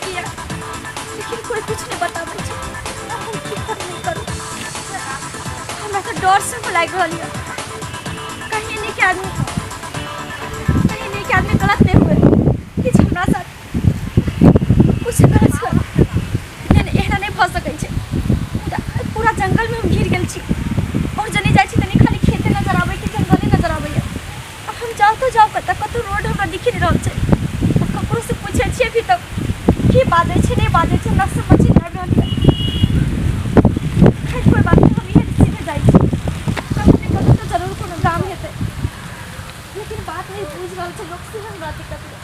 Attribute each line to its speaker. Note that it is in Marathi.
Speaker 1: किया लेकिन कोई कुछ नहीं बतावे छै। हम की करू नहीं करू हमरा तो डर से लाग रहल है कहीं नहीं के आदमी गलत नहीं हुए कि हमरा साथ कुछ गलत छै नहीं एहना नहीं भ सकै छै। पूरा जंगल में हम घिर गेल छी और जने जाय छी तनी खाली खेते नजर आबै कि जंगले नजर आबै। अब हम जाओ तो जाओ कत रोड हमरा दिख नहीं रहल छै। ककरो से पूछे छिए भी तक की बाजे छै नहीं बाजे छै हमरा समझ नहीं आबि रहल है। खैर कोई बात नहीं हम इहे सीधे जाय छी कतौ तो जरूर कोनो गाम हेतै लेकिन बात नहीं बुझ रहल छै लोग से हमरा दिक्कत है।